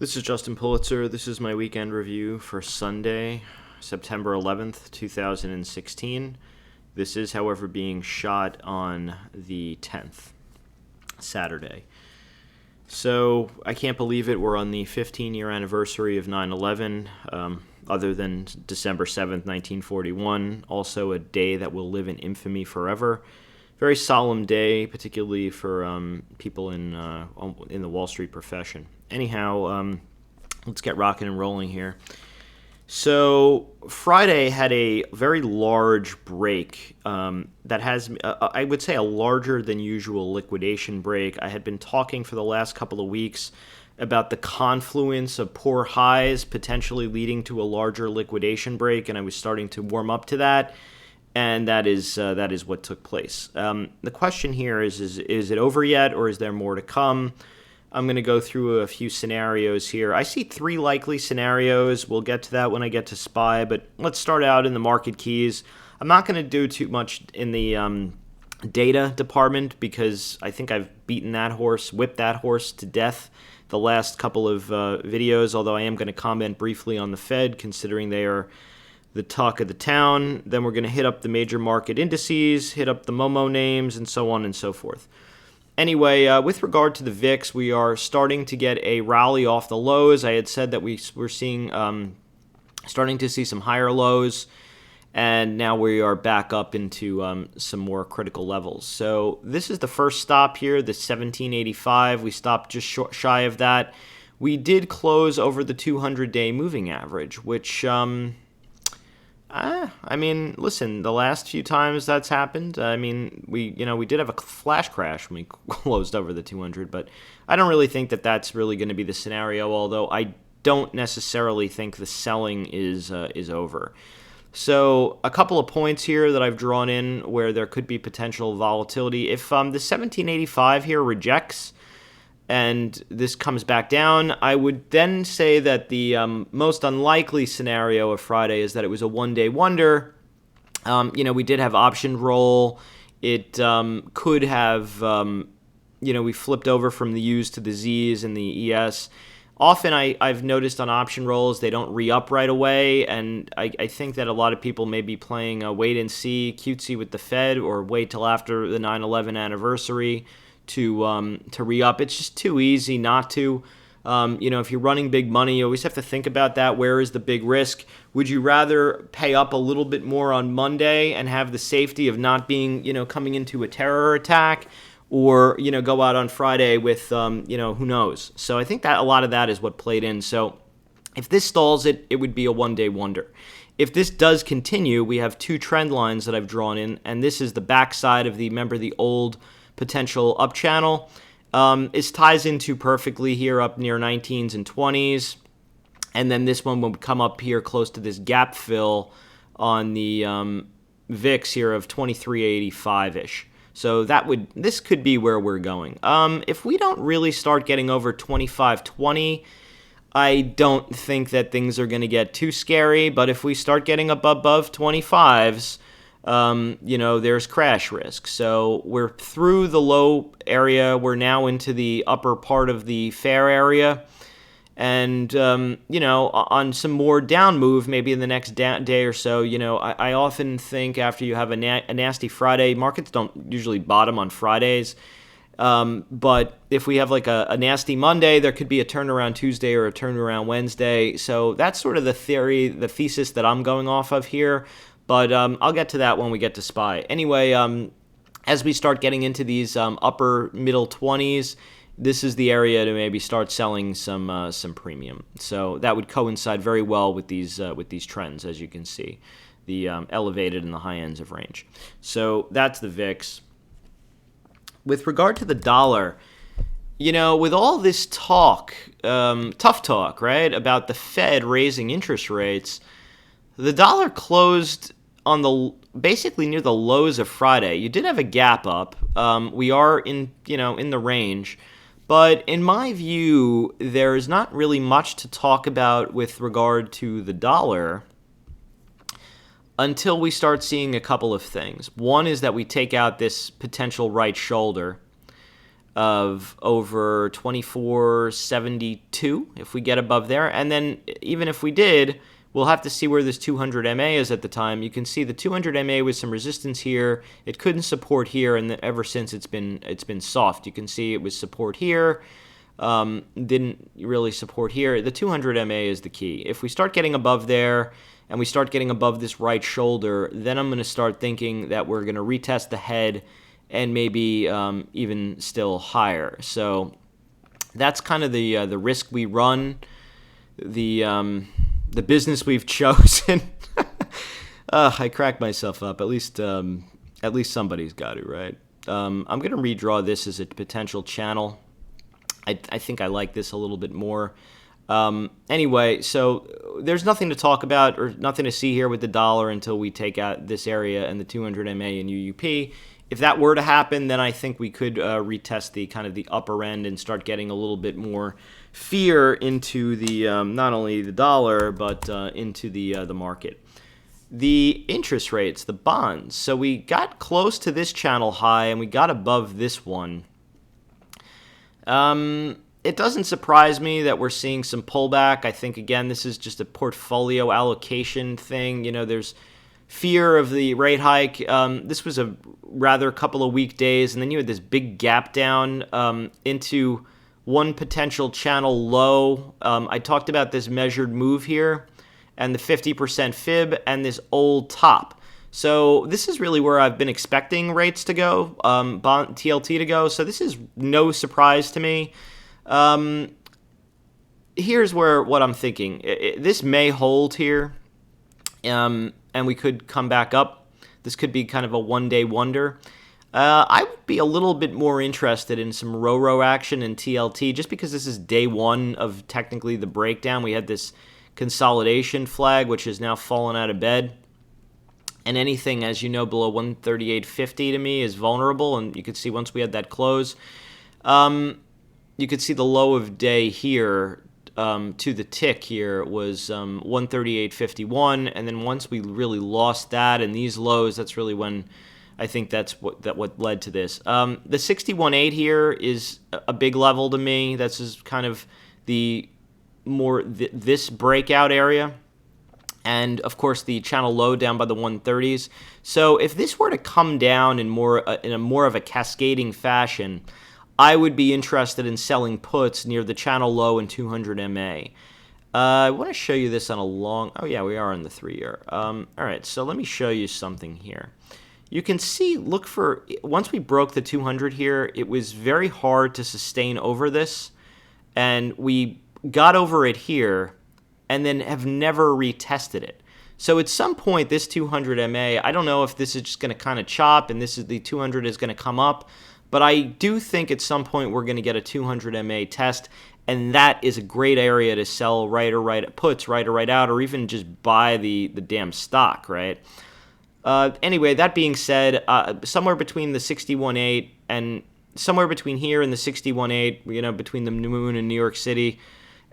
This is Justin Pulitzer. This is my weekend review for Sunday, September 11th, 2016. This is, however, being shot on the 10th, Saturday. So I can't believe it. We're on the 15-year anniversary of 9/11, other than December 7th, 1941, also a day that will live in infamy forever. Very solemn day, particularly for people in the Wall Street profession. Anyhow, let's get rocking and rolling here. So Friday had a very large break that has, I would say, a larger than usual liquidation break. I had been talking for the last couple of weeks about the confluence of poor highs potentially leading to a larger liquidation break, and I was starting to warm up to that. And that is what took place. The question here is it over yet, or is there more to come? I'm going to go through a few scenarios here. I see three likely scenarios. We'll get to that when I get to SPY, but let's start out in the market keys. I'm not going to do too much in the data department because I think I've whipped that horse to death the last couple of videos, although I am going to comment briefly on the Fed, considering they are the talk of the town. Then we're going to hit up the major market indices, hit up the Momo names, and so on and so forth. Anyway, with regard to the VIX, we are starting to get a rally off the lows. I had said that we're seeing, starting to see some higher lows, and now we are back up into some more critical levels. So this is the first stop here, the 1785. We stopped just shy of that. We did close over the 200-day moving average, which I mean, listen, the last few times that's happened, I mean, we did have a flash crash when we closed over the 200, but I don't really think that that's really going to be the scenario, although I don't necessarily think the selling is over. So a couple of points here that I've drawn in where there could be potential volatility. If the 1785 here rejects, and this comes back down, I would then say that the most unlikely scenario of Friday is that it was a one-day wonder. We did have option roll. It could have, we flipped over from the U's to the Z's and the ES. Often I've noticed on option rolls, they don't re-up right away, and I think that a lot of people may be playing a wait-and-see cutesy with the Fed or wait till after the 9/11 anniversary to re-up. It's just too easy not to. If you're running big money, you always have to think about that. Where is the big risk? Would you rather pay up a little bit more on Monday and have the safety of not being, coming into a terror attack, or, go out on Friday with, who knows? So I think that a lot of that is what played in. So if this stalls it would be a one-day wonder. If this does continue, we have two trend lines that I've drawn in, and this is the backside of the old potential up channel. It ties into perfectly here up near 19s and 20s, and then this one would come up here close to this gap fill on the VIX here of 2385-ish. So this could be where we're going. If we don't really start getting over 2520, I don't think that things are going to get too scary, but if we start getting up above 25s, there's crash risk. So we're through the low area. We're now into the upper part of the fair area. And, on some more down move, maybe in the next day or so, I often think after you have a nasty Friday, markets don't usually bottom on Fridays. But if we have like a nasty Monday, there could be a turnaround Tuesday or a turnaround Wednesday. So that's sort of the thesis that I'm going off of here. But I'll get to that when we get to SPY. Anyway, as we start getting into these upper middle 20s, this is the area to maybe start selling some premium. So that would coincide very well with these trends, as you can see, the elevated and the high ends of range. So that's the VIX. With regard to the dollar, with all this talk, tough talk, right, about the Fed raising interest rates, the dollar closed on basically near the lows of Friday. You did have a gap up. We are in the range, but in my view, there is not really much to talk about with regard to the dollar until we start seeing a couple of things. One is that we take out this potential right shoulder. of over 24.72 if we get above there. And then even if we did, we'll have to see where this 200 MA is at the time. You can see the 200 MA with some resistance here. It couldn't support here, and ever since it's been soft. You can see it was support here, didn't really support here. The 200 MA is the key. If we start getting above there and we start getting above this right shoulder, then I'm going to start thinking that we're going to retest the head and maybe even still higher. So that's kind of the risk we run, the business we've chosen. I crack myself up. At least somebody's got to, right? I'm going to redraw this as a potential channel. I think I like this a little bit more. Anyway, so there's nothing to talk about or nothing to see here with the dollar until we take out this area and the 200 MA and UUP. If that were to happen, then I think we could retest the kind of the upper end and start getting a little bit more fear into the not only the dollar but into the market. The interest rates, the bonds. So we got close to this channel high and we got above this one. It doesn't surprise me that we're seeing some pullback. I think, again, this is just a portfolio allocation thing. There's fear of the rate hike. This was a rather couple of weak days, and then you had this big gap down into one potential channel low. I talked about this measured move here and the 50% fib and this old top. So this is really where I've been expecting rates to go, bond TLT to go. So this is no surprise to me. Here's what I'm thinking. This may hold here, and we could come back up. This could be kind of a one-day wonder. I would be a little bit more interested in some row action in TLT, just because this is day one of technically the breakdown. We had this consolidation flag, which has now fallen out of bed. And anything, as you know, below 138.50 to me is vulnerable. And you could see once we had that close, you could see the low of day here to the tick here was 138.51. And then once we really lost that and these lows, that's really when I think that's what led to this. The 61.8 here is a big level to me. That's just kind of the more this breakout area. And, of course, the channel low down by the 130s. So if this were to come down in a more of a cascading fashion, I would be interested in selling puts near the channel low in 200 MA. I want to show you this on a long... Oh, yeah, we are on the 3-year. All right, so let me show you something here. You can see, look for... Once we broke the 200 here, it was very hard to sustain over this. And we got over it here and then have never retested it. So at some point, this 200 MA, I don't know if this is just going to kind of chop and the 200 is going to come up, but I do think at some point we're going to get a 200 MA test, and that is a great area to sell puts right or right out, or even just buy the damn stock, right? Anyway, that being said, somewhere between the 61.8 and somewhere between here and the 61.8, between the moon and New York City,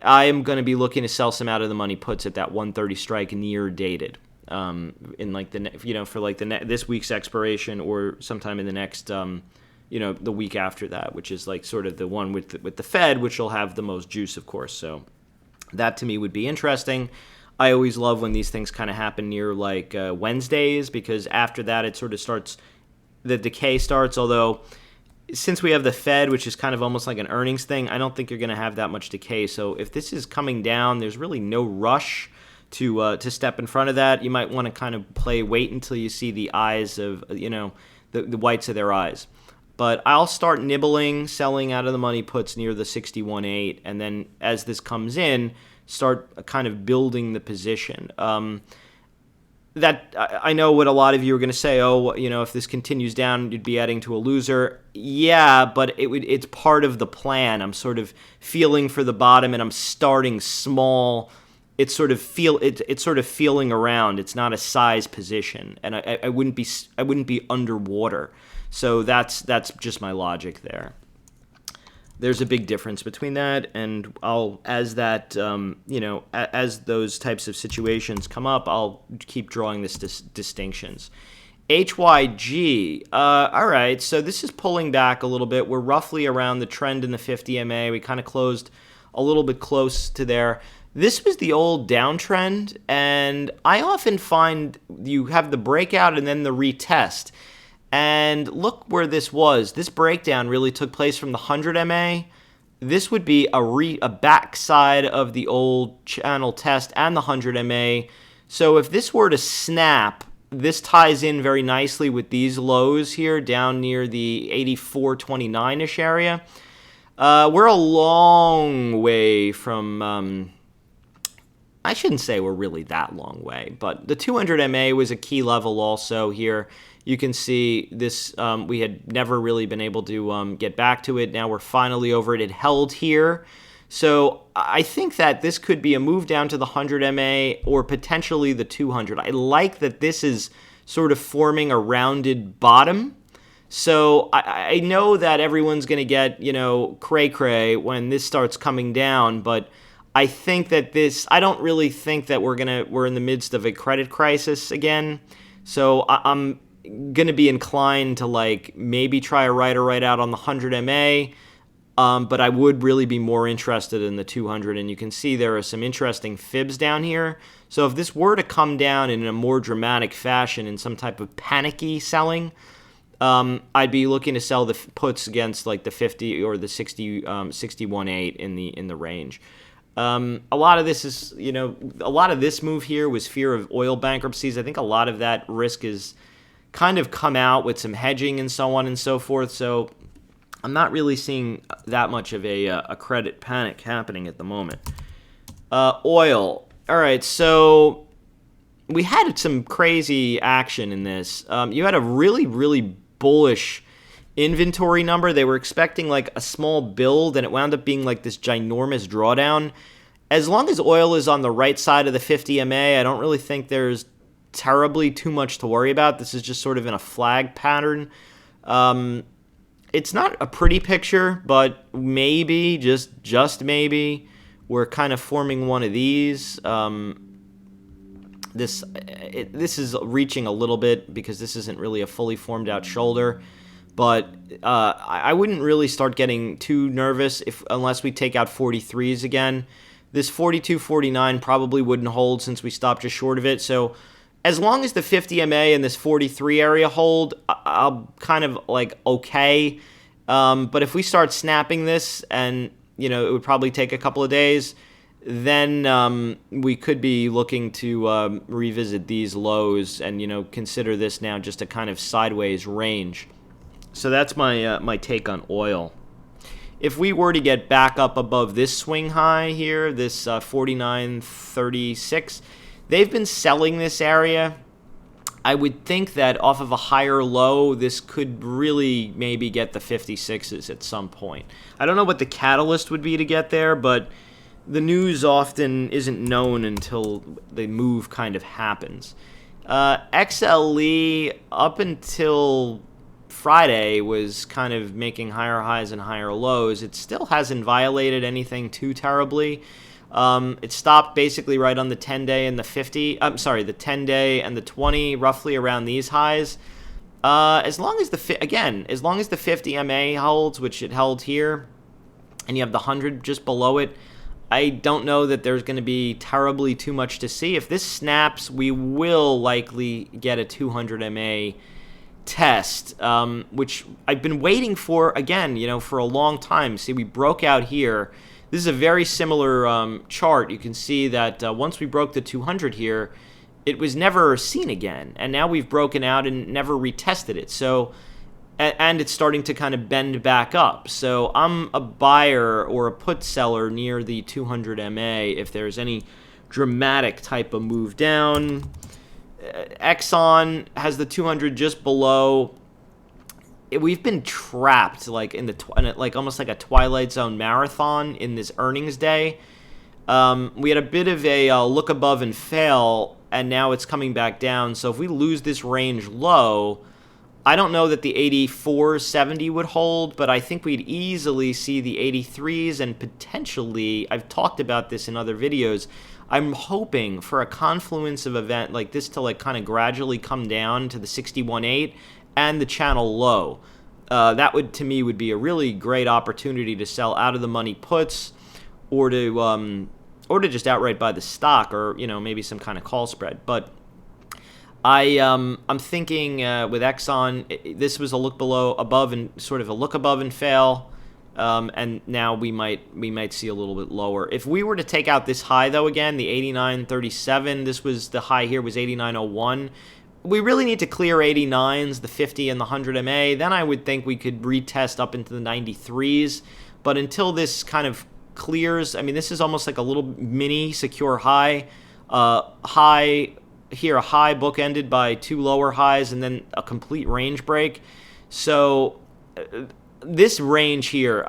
I am going to be looking to sell some out of the money puts at that 130 strike near dated, in like this week's expiration or sometime in the next, the week after that, which is like sort of the one with the Fed, which will have the most juice, of course. So that to me would be interesting. I always love when these things kind of happen near like Wednesdays, because after that it sort of starts, the decay starts, although since we have the Fed, which is kind of almost like an earnings thing, I don't think you're going to have that much decay. So if this is coming down, there's really no rush to step in front of that. You might want to kind of wait until you see the eyes of, the whites of their eyes. But I'll start nibbling, selling out of the money puts near the 61.8, and then as this comes in, start kind of building the position. That I know what a lot of you are going to say, if this continues down, you'd be adding to a loser. Yeah, but it's part of the plan. I'm sort of feeling for the bottom, and I'm starting small. It's sort of feeling around. It's not a size position, and I wouldn't be underwater. So that's just my logic there. There's a big difference between that, and as those types of situations come up, I'll keep drawing this distinctions. HYG. All right, so this is pulling back a little bit. We're roughly around the trend in the 50 MA. We kind of closed a little bit close to there. This was the old downtrend, and I often find you have the breakout and then the retest. And look where this was. This breakdown really took place from the 100 MA. This would be a backside of the old channel test and the 100 MA. So if this were to snap, this ties in very nicely with these lows here down near the 84.29-ish area. We're a long way from, I shouldn't say we're really that long way, but the 200 MA was a key level also here. You can see this, we had never really been able to get back to it. Now we're finally over it. It held here. So I think that this could be a move down to the 100 MA or potentially the 200. I like that this is sort of forming a rounded bottom. So I know that everyone's going to get, cray-cray when this starts coming down, but I think that I don't really think that we're in the midst of a credit crisis again. So I'm going to be inclined to maybe try a write or write out on the 100 MA. But I would really be more interested in the 200, and you can see there are some interesting fibs down here. So if this were to come down in a more dramatic fashion in some type of panicky selling, I'd be looking to sell the puts against the 50 or the 61.8 in the range. A lot of this is, a lot of this move here was fear of oil bankruptcies. I think a lot of that risk is kind of come out with some hedging and so on and so forth. So I'm not really seeing that much of a credit panic happening at the moment. Oil. All right, so we had some crazy action in this. You had a really, really bullish inventory number. They were expecting a small build, and it wound up being this ginormous drawdown. As long as oil is on the right side of the 50 MA, I don't really think there's terribly too much to worry about. This is just sort of in a flag pattern. It's not a pretty picture, but maybe, just maybe, we're kind of forming one of these. This is reaching a little bit because this isn't really a fully formed out shoulder. But I wouldn't really start getting too nervous unless we take out 43s again. This 42.49 probably wouldn't hold since we stopped just short of it. So as long as the 50 MA and this 43 area hold, I'll kind of okay. But if we start snapping this and, it would probably take a couple of days, then we could be looking to revisit these lows and, consider this now just a kind of sideways range. So that's my take on oil. If we were to get back up above this swing high here, this 49.36, they've been selling this area. I would think that off of a higher low, this could really maybe get the 56s at some point. I don't know what the catalyst would be to get there, but the news often isn't known until the move kind of happens. XLE up until Friday was kind of making higher highs and higher lows. It still hasn't violated anything too terribly. It stopped basically right on the 10-day and the 50. I'm sorry, the 10-day and the 20, roughly around these highs. As long as the 50 MA holds, which it held here, and you have the 100 just below it, I don't know that there's going to be terribly too much to see. If this snaps, we will likely get a 200 MA test, which I've been waiting for, again, for a long time. See, we broke out here. This is a very similar chart. You can see that once we broke the 200 here, it was never seen again. And now we've broken out and never retested it. So, and it's starting to kind of bend back up. So I'm a buyer or a put seller near the 200 MA if there's any dramatic type of move down. Exxon has the 200 just below. We've been trapped in the almost like a Twilight Zone marathon in this earnings day. We had a bit of a look above and fail, and now it's coming back down. So if we lose this range low, I don't know that the 84.70 would hold, but I think we'd easily see the 83s and potentially, I've talked about this in other videos, I'm hoping for a confluence of event like this to like kind of gradually come down to the 61.8 and the channel low. That would, to me, would be a really great opportunity to sell out of the money puts, or to just outright buy the stock, or maybe some kind of call spread. But I'm thinking with Exxon, this was a look above and sort of a look above and fail, and now we might see a little bit lower. If we were to take out this high though, again the 89.37, this was the high here was 89.01. We really need to clear 89s, the 50 and the 100 MA. Then I would think we could retest up into the 93s. But until this kind of clears, I mean, this is almost like a little mini secure high. High here, a high bookended by two lower highs, and then a complete range break. So this range here,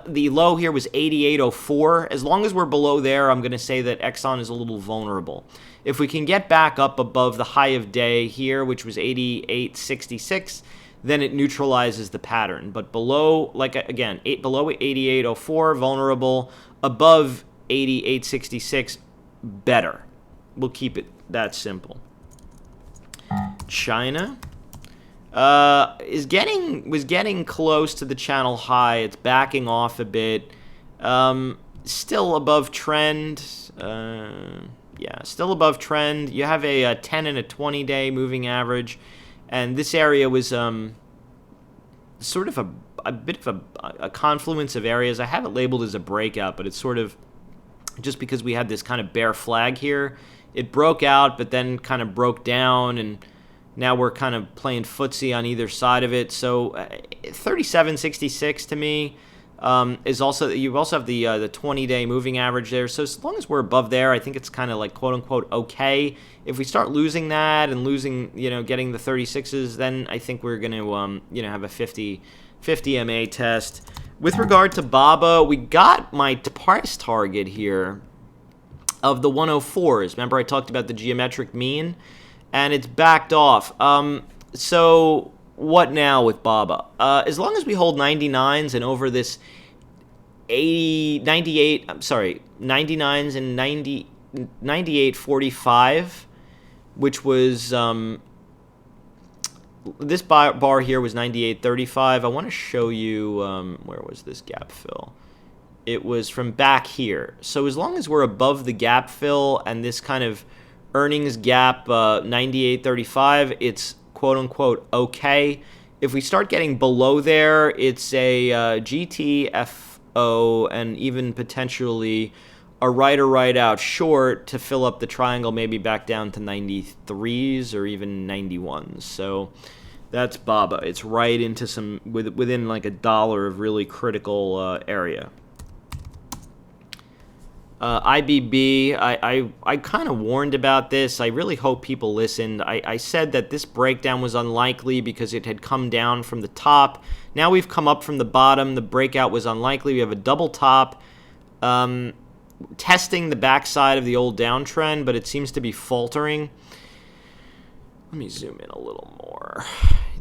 the low here was 88.04. As long as we're below there, I'm going to say that Exxon is a little vulnerable. If we can get back up above the high of day here, which was 88.66, then it neutralizes the pattern. But below, like again, below 88.04, vulnerable. Above 88.66, better. We'll keep it that simple. China was getting close to the channel high. It's backing off a bit. Still above trend. Yeah, still above trend. You have a 10 and a 20-day moving average, and this area was sort of a bit of a confluence of areas. I have it labeled as a breakout, but it's sort of just because we had this kind of bear flag here. It broke out, but then kind of broke down, and now we're kind of playing footsie on either side of it. So 37.66 to me is also, you also have the 20-day moving average there. So as long as we're above there, I think it's kind of like quote unquote okay. If we start losing that and losing, getting the 36s, then I think we're going to have a 50 MA test. With regard to BABA, we got my price target here of the 104s. Remember I talked about the geometric mean, and it's backed off. So what now with BABA? As long as we hold 99s and over this 99s and 98.45, which was this bar here was 98.35. I want to show you where was this gap fill? It was from back here. So as long as we're above the gap fill and this kind of earnings gap 98.35, it's quote unquote okay. If we start getting below there, it's a GTFO and even potentially a right or right out short to fill up the triangle, maybe back down to 93s or even 91s. So that's BABA. It's right into some within like $1 of really critical area. IBB, I kind of warned about this. I really hope people listened. I said that this breakdown was unlikely because it had come down from the top. Now we've come up from the bottom. The breakout was unlikely. We have a double top, testing the backside of the old downtrend, but it seems to be faltering. Let me zoom in a little more.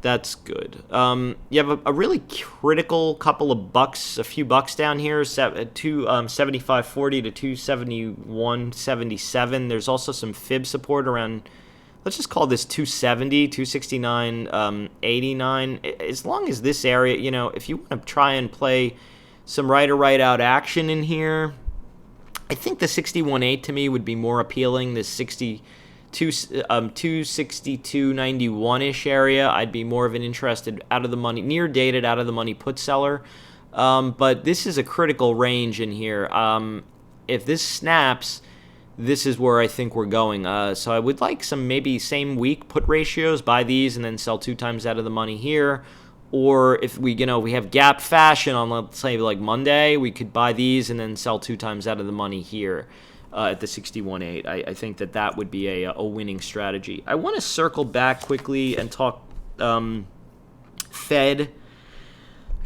That's good. You have a really critical couple of bucks, a few bucks down here, 75.40 to 271.77. There's also some fib support around, let's just call this 270, 269.89. As long as this area, if you want to try and play some right or right out action in here, I think the 61.8 to me would be more appealing. The 262.91-ish area, I'd be more of an interested out of the money, near dated out of the money put seller. But this is a critical range in here. If this snaps, this is where I think we're going. So I would like some maybe same week put ratios, buy these and then sell 2 times out of the money here. Or if we have gap fashion on, let's say, like Monday, we could buy these and then sell 2 times out of the money here at the 61.8. I think that would be a winning strategy. I want to circle back quickly and talk Fed,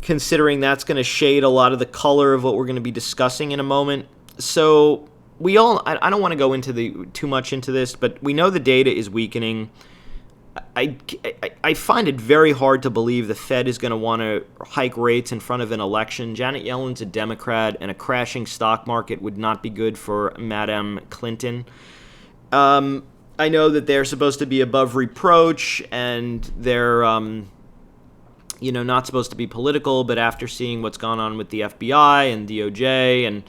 considering that's going to shade a lot of the color of what we're going to be discussing in a moment. So I don't want to go into too much into this, but we know the data is weakening. I find it very hard to believe the Fed is going to want to hike rates in front of an election. Janet Yellen's a Democrat, and a crashing stock market would not be good for Madame Clinton. I know that they're supposed to be above reproach, and they're not supposed to be political, but after seeing what's gone on with the FBI and DOJ, and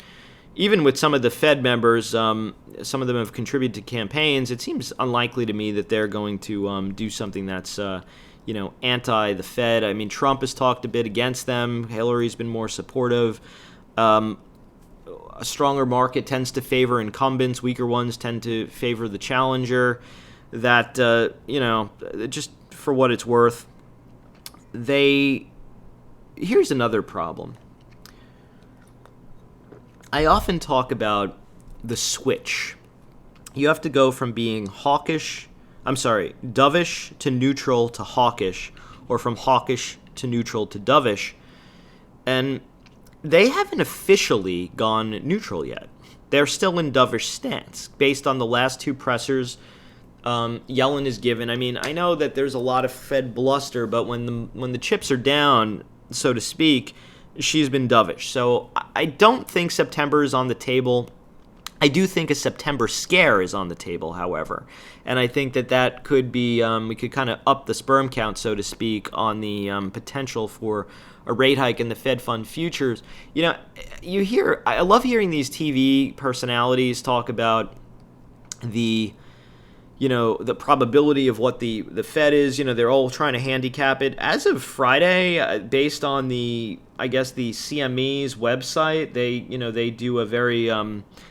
even with some of the Fed members, some of them have contributed to campaigns, it seems unlikely to me that they're going to do something that's, anti the Fed. I mean, Trump has talked a bit against them. Hillary's been more supportive. A stronger market tends to favor incumbents. Weaker ones tend to favor the challenger. That, just for what it's worth, here's another problem. I often talk about the switch. You have to go from being dovish to neutral to hawkish, or from hawkish to neutral to dovish. And they haven't officially gone neutral yet. They're still in dovish stance based on the last two pressers Yellen is given. I mean, I know that there's a lot of Fed bluster, but when the chips are down, so to speak, she's been dovish. So I don't think September is on the table. I do think a September scare is on the table, however. And I think that could be, we could kind of up the sperm count, so to speak, on the potential for a rate hike in the Fed fund futures. I love hearing these TV personalities talk about the probability of what the Fed is. They're all trying to handicap it. As of Friday, based on the CME's website, they do a very,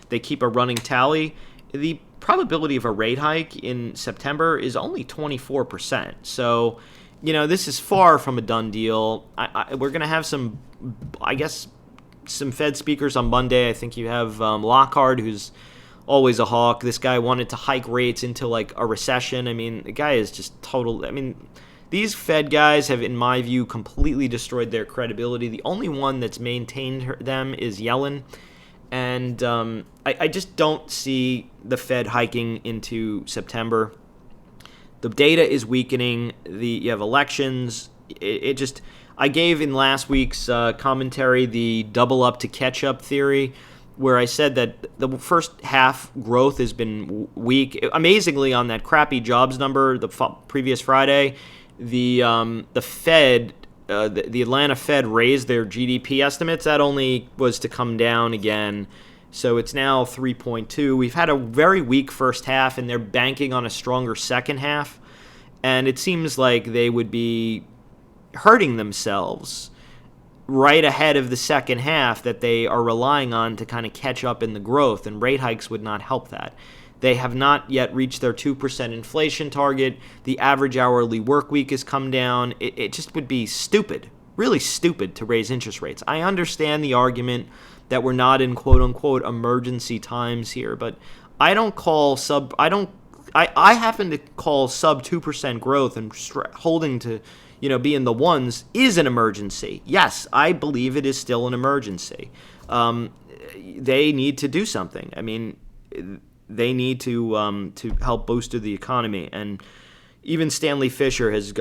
they keep a running tally. The probability of a rate hike in September is only 24%. So, this is far from a done deal. We're going to have some Fed speakers on Monday. I think you have Lockhart, who's always a hawk. This guy wanted to hike rates into like a recession. I mean, the guy is just total. I mean, these Fed guys have, in my view, completely destroyed their credibility. The only one that's maintained them is Yellen. And I just don't see the Fed hiking into September. The data is weakening. You have elections. I gave in last week's commentary the double up to catch up theory, where I said that the first half growth has been weak. Amazingly, on that crappy jobs number the previous Friday, the Fed, the Atlanta Fed raised their GDP estimates. That only was to come down again. So it's now 3.2. We've had a very weak first half, and they're banking on a stronger second half. And it seems like they would be hurting themselves right ahead of the second half that they are relying on to kind of catch up in the growth, and rate hikes would not help that. They have not yet reached their 2% inflation target. The average hourly work week has come down. It just would be stupid, really stupid, to raise interest rates. I understand the argument that we're not in quote-unquote emergency times here, but I happen to call sub 2% growth and holding to be in the ones is an emergency. Yes, I believe it is still an emergency. They need to do something. I mean, they need to help boost the economy. And even Stanley Fischer has,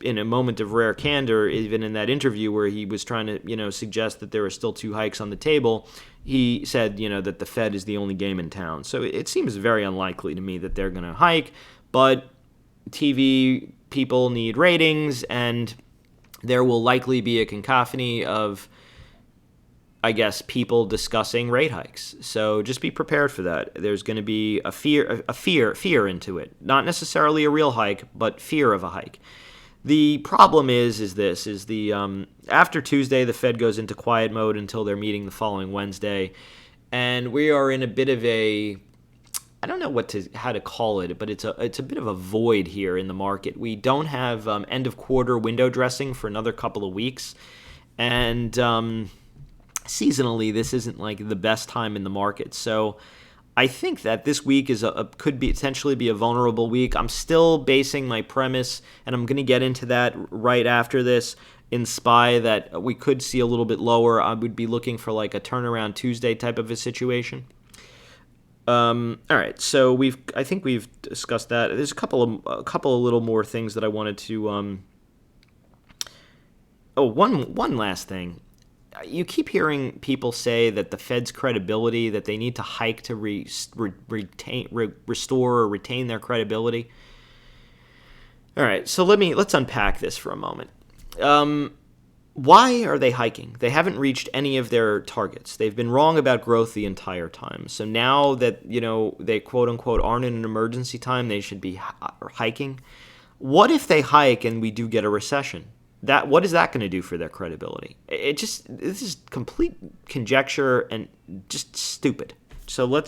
in a moment of rare candor, even in that interview where he was trying to suggest that there are still two hikes on the table, he said that the Fed is the only game in town. So it seems very unlikely to me that they're going to hike. But TV people need ratings, and there will likely be a cacophony of, people discussing rate hikes. So just be prepared for that. There's going to be a fear into it. Not necessarily a real hike, but fear of a hike. The problem is after Tuesday, the Fed goes into quiet mode until their meeting the following Wednesday, and we are in a bit of a, I don't know how to call it, but it's a bit of a void here in the market. We don't have end of quarter window dressing for another couple of weeks, and seasonally this isn't like the best time in the market. So I think that this week could potentially be a vulnerable week. I'm still basing my premise, and I'm going to get into that right after this, in SPY, that we could see a little bit lower. I would be looking for like a turnaround Tuesday type of a situation. All right, so I think we've discussed that. There's a couple of little more things that I wanted to. One last thing. You keep hearing people say that the Fed's credibility, that they need to hike to restore or retain their credibility. All right, so let's unpack this for a moment. Why are they hiking? They haven't reached any of their targets. They've been wrong about growth the entire time. So now that, they quote unquote aren't in an emergency time, they should be hiking. What if they hike and we do get a recession? What is that going to do for their credibility? This is complete conjecture and just stupid. So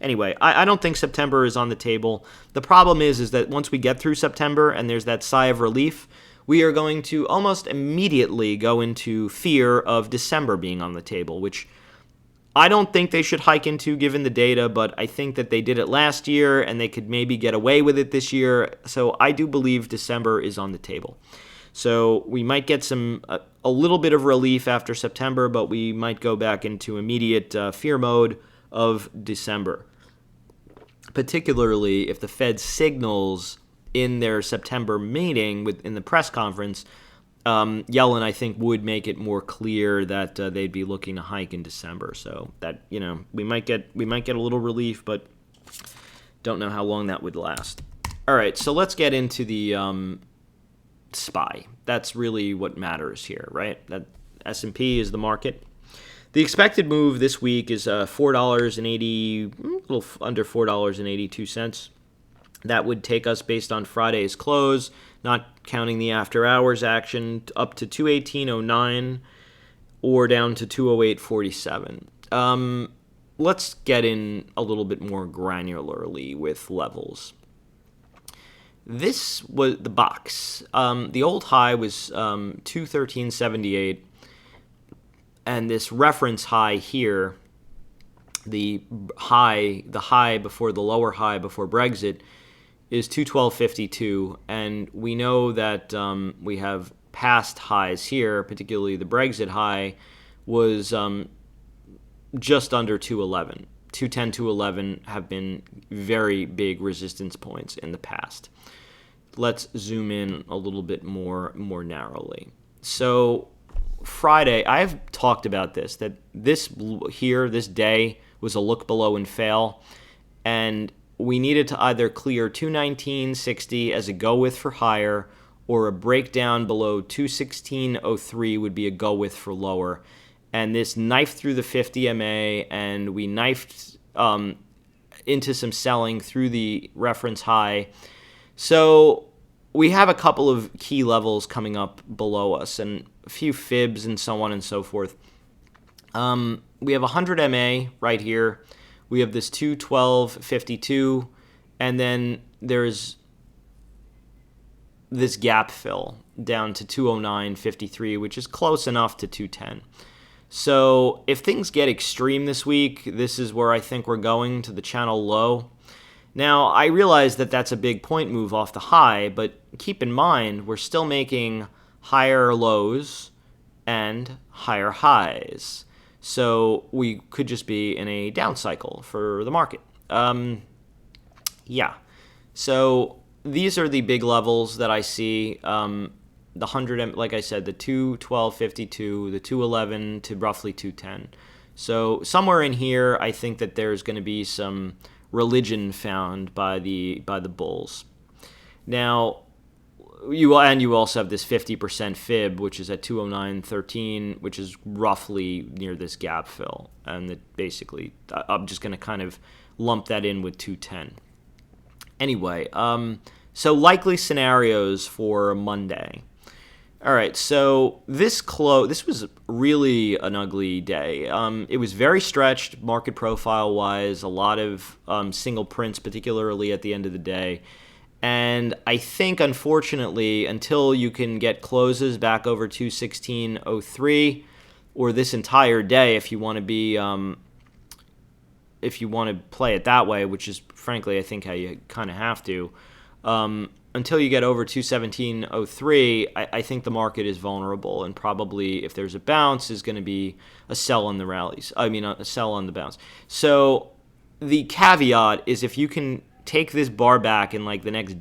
anyway, I don't think September is on the table. The problem is that once we get through September and there's that sigh of relief, we are going to almost immediately go into fear of December being on the table, which I don't think they should hike into given the data, but I think that they did it last year and they could maybe get away with it this year. So I do believe December is on the table. So we might get a little bit of relief after September, but we might go back into immediate fear mode of December, particularly if the Fed signals in their September meeting in the press conference. Yellen, I think, would make it more clear that they'd be looking to hike in December. So that we might get a little relief, but don't know how long that would last. All right, so let's get into the SPY. That's really what matters here, right? That S&P is the market. The expected move this week is $4.80, a little under $4.82. That would take us, based on Friday's close, not counting the after-hours action, up to 218.09 or down to 208.47. Let's get in a little bit more granularly with levels. This was the box. The old high was 213.78, and this reference high here, the high before the lower high before Brexit, is 212.52, and we know that we have past highs here, particularly the Brexit high was just under 211. 210, 211 have been very big resistance points in the past. Let's zoom in a little bit more narrowly. So Friday, I've talked about this, that this day was a look below and fail, and we needed to either clear 219.60 as a go with for higher, or a breakdown below 216.03 would be a go with for lower. And this knifed through the 50 MA, and we knifed into some selling through the reference high. So we have a couple of key levels coming up below us and a few fibs and so on and so forth. We have 100 MA right here. We have this 212.52, and then there's this gap fill down to 209.53, which is close enough to 210. So if things get extreme this week, this is where I think we're going, to the channel low. Now, I realize that that's a big point move off the high, but keep in mind, we're still making higher lows and higher highs. So we could just be in a down cycle for the market. So these are the big levels that I see. The 100, like I said, the 212.52, the 211 to roughly 210. So somewhere in here, I think that there's going to be some religion found by the bulls. Now, you also have this 50% fib, which is at 209.13, which is roughly near this gap fill. And basically, I'm just going to kind of lump that in with 210. Anyway, so likely scenarios for Monday. All right, so this was really an ugly day. It was very stretched market profile-wise, a lot of single prints, particularly at the end of the day. And I think, unfortunately, until you can get closes back over 216.03, or this entire day, if you want to be, if you want to play it that way, which is frankly, I think how you kind of have to. Until you get over 217.03, I think the market is vulnerable, and probably if there's a bounce, is going to be a sell on the rallies. A sell on the bounce. So the caveat is if you can take this bar back in like the next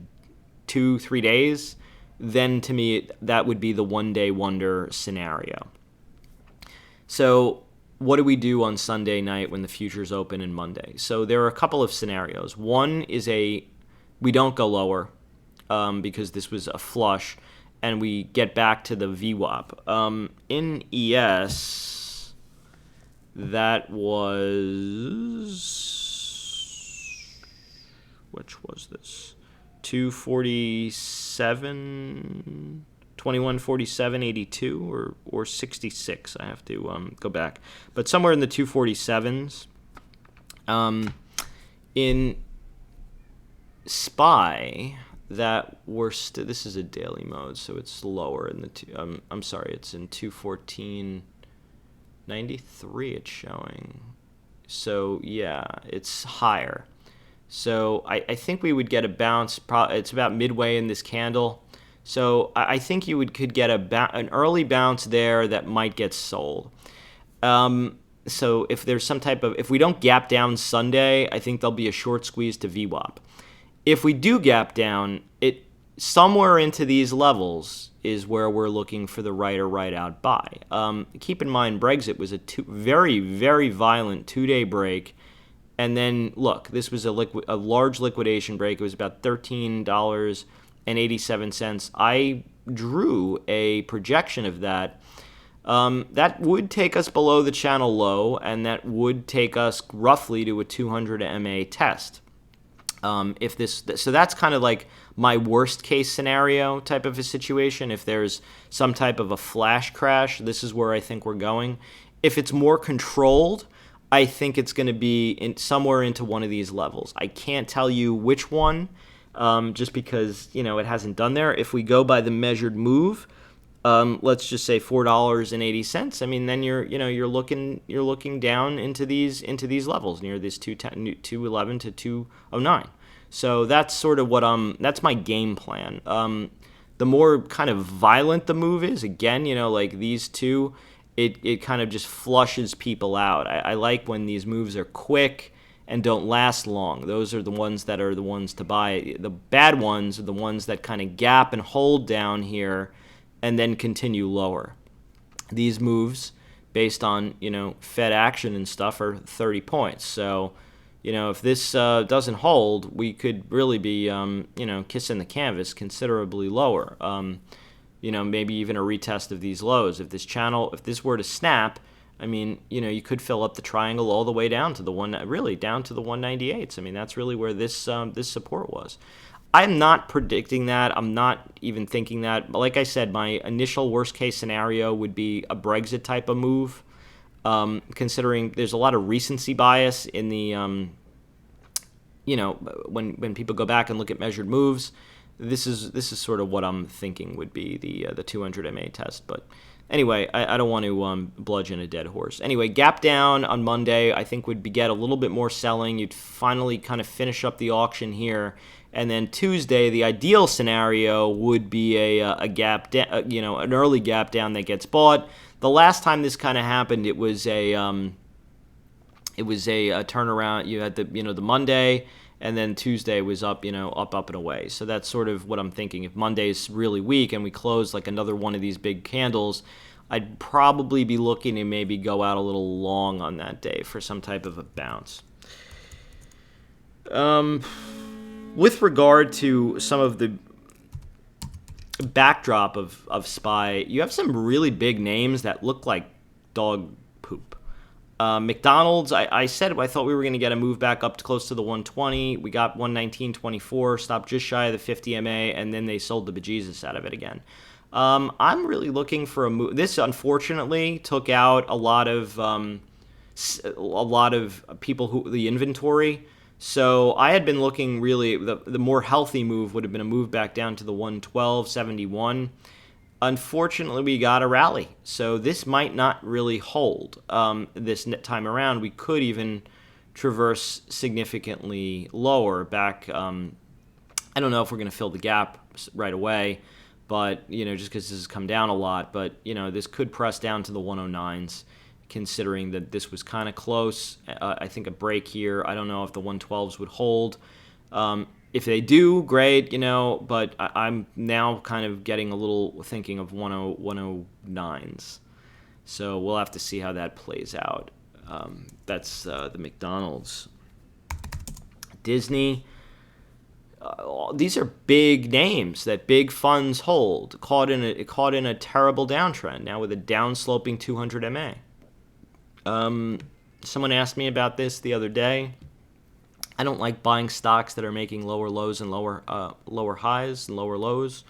2-3 days, then to me that would be the one-day wonder scenario. So what do we do on Sunday night when the futures open and Monday? So there are a couple of scenarios. One is we don't go lower because this was a flush, and we get back to the VWAP. In ES, that was... which was this? 247, 2147.82 or 66. I have to go back, but somewhere in the 247s. In SPY, that were this is a daily mode, so it's lower in the I'm sorry, it's in 214.93. It's showing. So yeah, it's higher. So I think we would get a bounce. It's about midway in this candle. So I think you could get an early bounce there that might get sold. So if there's some type of, if we don't gap down Sunday, I think there'll be a short squeeze to VWAP. If we do gap down, it somewhere into these levels is where we're looking for the right or right out buy. Keep in mind, Brexit was a very, very violent 2-day break. And then, look, this was a large liquidation break. It was about $13.87. I drew a projection of that. That would take us below the channel low, and that would take us roughly to a 200 MA test. So that's kind of like my worst case scenario type of a situation. If there's some type of a flash crash, this is where I think we're going. If it's more controlled, I think it's going to be somewhere into one of these levels. I can't tell you which one, just because it hasn't done there. If we go by the measured move, let's just say $4.80. I mean, then you're looking down into these levels near this 211 to 209. So that's sort of that's my game plan. The more kind of violent the move is, again, like these two. It kind of just flushes people out. I like when these moves are quick and don't last long. Those are the ones that are the ones to buy. The bad ones are the ones that kind of gap and hold down here and then continue lower. These moves, based on Fed action and stuff, are 30 points. So if this doesn't hold, we could really be kissing the canvas considerably lower. Maybe even a retest of these lows. If this were to snap, I mean, you could fill up the triangle all the way down to the 198s. I mean, that's really where this support was. I'm not predicting that. I'm not even thinking that. But like I said, my initial worst case scenario would be a Brexit type of move, considering there's a lot of recency bias in the, when people go back and look at measured moves. This is sort of what I'm thinking would be the 200 MA test. But anyway, I don't want to bludgeon a dead horse. Anyway, gap down on Monday, I think would get a little bit more selling. You'd finally kind of finish up the auction here. And then Tuesday, the ideal scenario would be a gap down, an early gap down that gets bought. The last time this kind of happened, it was a turnaround. You had the Monday. And then Tuesday was up, up and away. So that's sort of what I'm thinking. If Monday's really weak and we close like another one of these big candles, I'd probably be looking to maybe go out a little long on that day for some type of a bounce. With regard to some of the backdrop of SPY, you have some really big names that look like dog poop. McDonald's, I said I thought we were going to get a move back up to close to the 120. We got 119.24, stopped just shy of the 50 MA, and then they sold the bejesus out of it again. I'm really looking for a move. This unfortunately took out a lot of people the inventory. So I had been looking really the more healthy move would have been a move back down to the 112.71. Unfortunately, we got a rally, so this might not really hold this time around. We could even traverse significantly lower back. I don't know if we're going to fill the gap right away, but just because this has come down a lot. But this could press down to the 109s, considering that this was kind of close. I think a break here. I don't know if the 112s would hold. If they do, great, but I'm now kind of getting a little thinking of 109s. So we'll have to see how that plays out. That's the McDonald's. Disney. These are big names that big funds hold, caught in a terrible downtrend, now with a downsloping 200 MA. Someone asked me about this the other day. I don't like buying stocks that are making lower lows and lower highs and lower lows,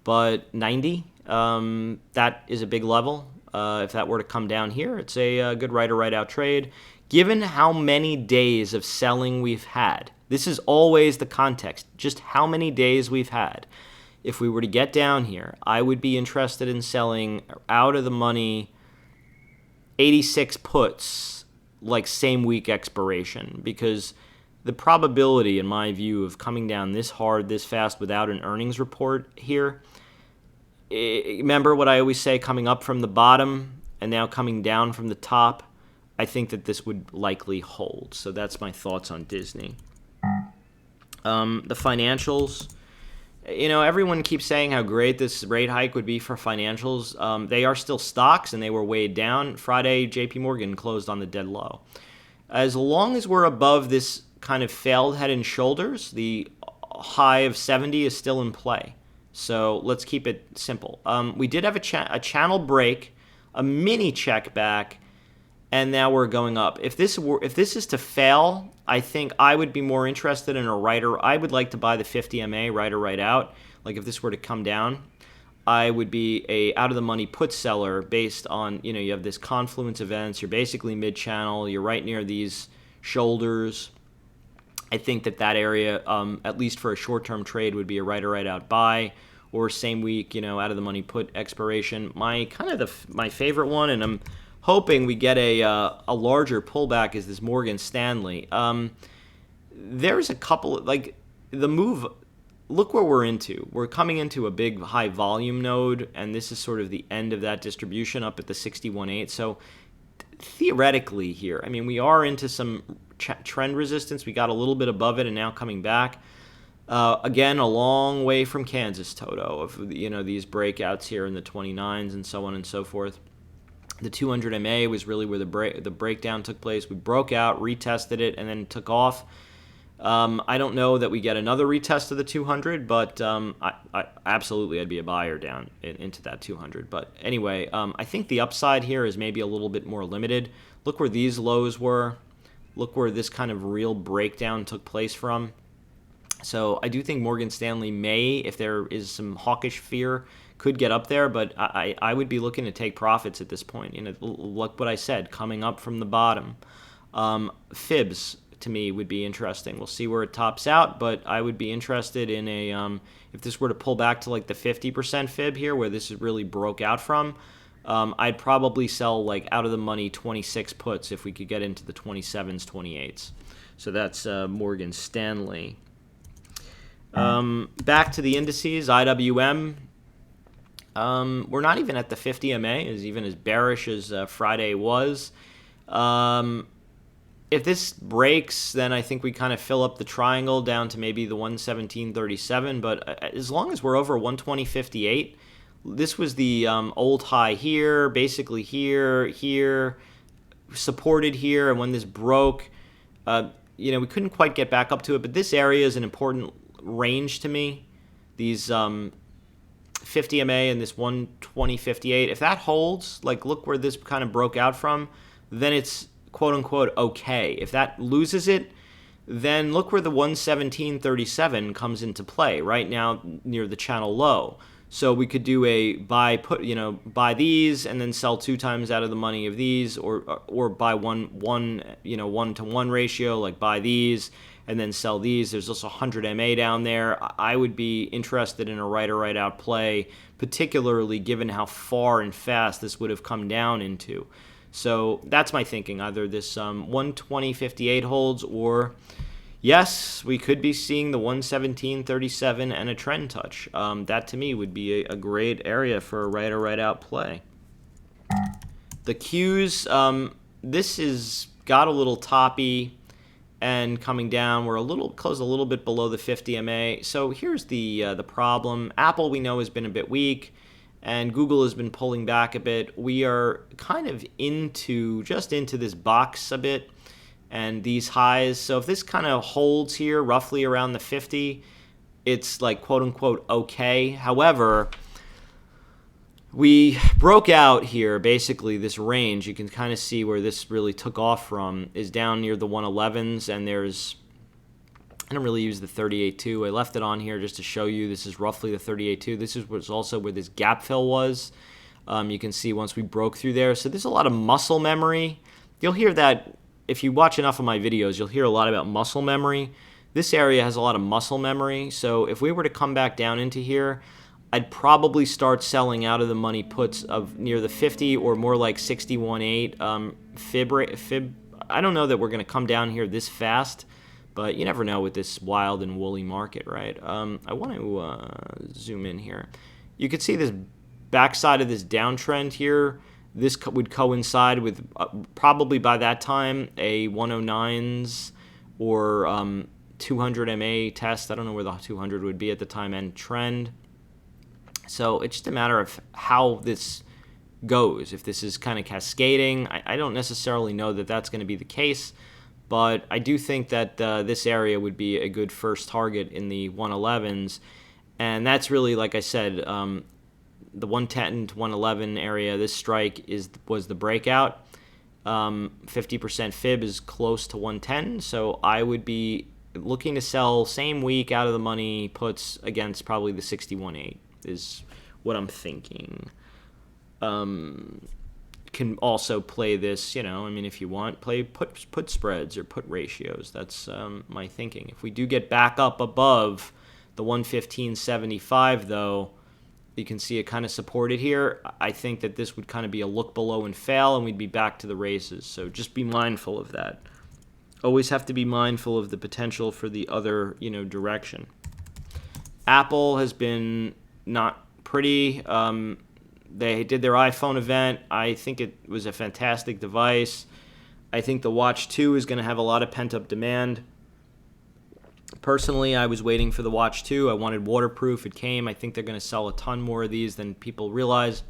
but 90, that is a big level. If that were to come down here, it's a good right or right out trade. Given how many days of selling we've had, this is always the context, just how many days we've had. If we were to get down here, I would be interested in selling out of the money 86 puts, like same week expiration, because the probability, in my view, of coming down this hard, this fast without an earnings report here, remember what I always say, coming up from the bottom and now coming down from the top, I think that this would likely hold. So that's my thoughts on Disney. The financials, everyone keeps saying how great this rate hike would be for financials. They are still stocks, and they were weighed down. Friday, JP Morgan closed on the dead low. As long as we're above this kind of failed head and shoulders, the high of 70 is still in play. So let's keep it simple. We did have a channel break, a mini check back, and now we're going up. If this is to fail, I think I would be more interested in a I would like to buy the 50 MA right or right out. Like if this were to come down, I would be a out of the money put seller based on, you have this confluence events. You're basically mid channel. You're right near these shoulders. I think that area, at least for a short-term trade, would be a right or right out buy, or same week, out of the money put expiration. My favorite one, and I'm hoping we get a larger pullback, is this Morgan Stanley. There's a couple, like the move. Look where we're into. We're coming into a big high volume node, and this is sort of the end of that distribution up at the 61.8. So theoretically here, we are into some trend resistance. We got a little bit above it and now coming back. Again, a long way from Kansas Toto of these breakouts here in the 29s and so on and so forth. The 200 MA was really where the breakdown took place. We broke out, retested it, and then took off. I don't know that we get another retest of the 200, but I absolutely I'd be a buyer down into that 200. But anyway, I think the upside here is maybe a little bit more limited. Look where these lows were. Look where this kind of real breakdown took place from. So I do think Morgan Stanley may, if there is some hawkish fear, could get up there, but I would be looking to take profits at this point. Look what I said, coming up from the bottom. Fibs, to me, would be interesting. We'll see where it tops out, but I would be interested in if this were to pull back to like the 50% fib here, where this really broke out from, I'd probably sell like out of the money 26 puts if we could get into the 27s, 28s. So that's Morgan Stanley. Back to the indices, IWM. We're not even at the 50 MA, even as bearish as Friday was. If this breaks, then I think we kind of fill up the triangle down to maybe the 117.37. But as long as we're over 120.58, this was the old high here, basically here, supported here. And when this broke, we couldn't quite get back up to it. But this area is an important range to me. These 50 MA and this 120.58. If that holds, like look where this kind of broke out from, then it's quote unquote okay. If that loses it, then look where the 117.37 comes into play right now near the channel low. So we could do a buy these and then sell 2 times out of the money of these, or buy one to one ratio, like buy these and then sell these. There's also 100 MA down there. I would be interested in a right or right out play, particularly given how far and fast this would have come down into. So that's my thinking. Either this 120.58 holds, or yes, we could be seeing the 117.37 and a trend touch. That to me would be a great area for a right or right out play. The Qs, this is got a little toppy and coming down. We're closed a little bit below the 50 MA. So here's the problem. Apple, we know, has been a bit weak, and Google has been pulling back a bit. We are kind of just into this box a bit and these highs. So if this kind of holds here roughly around the 50, it's like quote unquote okay. However, we broke out here, basically this range. You can kind of see where this really took off from is down near the 111s, and I don't really use the 38.2. I left it on here just to show you this is roughly the 38.2. This was also where this gap fill was. You can see once we broke through there. So there's a lot of muscle memory. You'll hear that if you watch enough of my videos, you'll hear a lot about muscle memory. This area has a lot of muscle memory. So if we were to come back down into here, I'd probably start selling out of the money puts of near the 50 or more like 61.8 fib. I don't know that we're going to come down here this fast, but you never know with this wild and woolly market, right? I want to zoom in here. You can see this backside of this downtrend here. This would coincide with probably by that time a 109s or 200 MA test. I don't know where the 200 would be at the time, and trend. So it's just a matter of how this goes. If this is kind of cascading, I don't necessarily know that that's going to be the case, but I do think that this area would be a good first target in the 111s, and that's really, like I said, the 110 to 111 area. This strike was the breakout. 50% fib is close to 110, so I would be looking to sell same week out of the money puts against probably the 61.8 is what I'm thinking. Can also play this, I mean, if you want, play put spreads or put ratios. That's my thinking. If we do get back up above the 115.75, though, you can see it kind of supported here. I think that this would kind of be a look below and fail, and we'd be back to the races. So just be mindful of that. Always have to be mindful of the potential for the other, direction. Apple has been not pretty. They did their iPhone event. I think it was a fantastic device. I think the Watch 2 is going to have a lot of pent-up demand. Personally, I was waiting for the Watch 2. I wanted waterproof. It came. I think they're going to sell a ton more of these than people realize.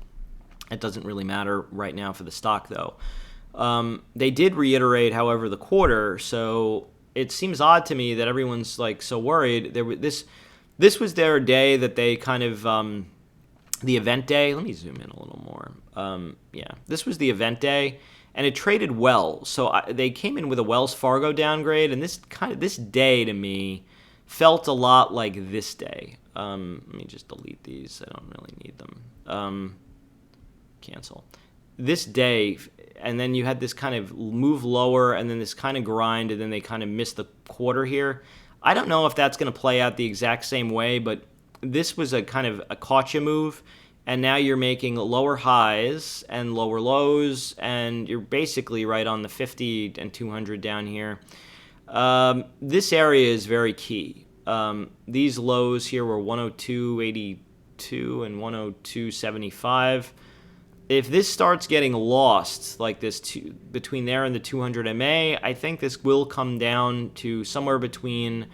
It doesn't really matter right now for the stock, though. They did reiterate, however, the quarter, so it seems odd to me that everyone's like so worried. This was their day that they kind of the event day. Let me zoom in a little more. This was the event day, and it traded well. So they came in with a Wells Fargo downgrade, and this day to me felt a lot like this day. Let me just delete these. I don't really need them. Cancel. This day, and then you had this kind of move lower, and then this kind of grind, and then they kind of missed the quarter here. I don't know if that's going to play out the exact same way, but this was a kind of a gotcha move, and now you're making lower highs and lower lows, and you're basically right on the 50 and 200 down here. This area is very key. These lows here were 102.82 and 102.75. If this starts getting lost like this between there and the 200 MA, I think this will come down to somewhere between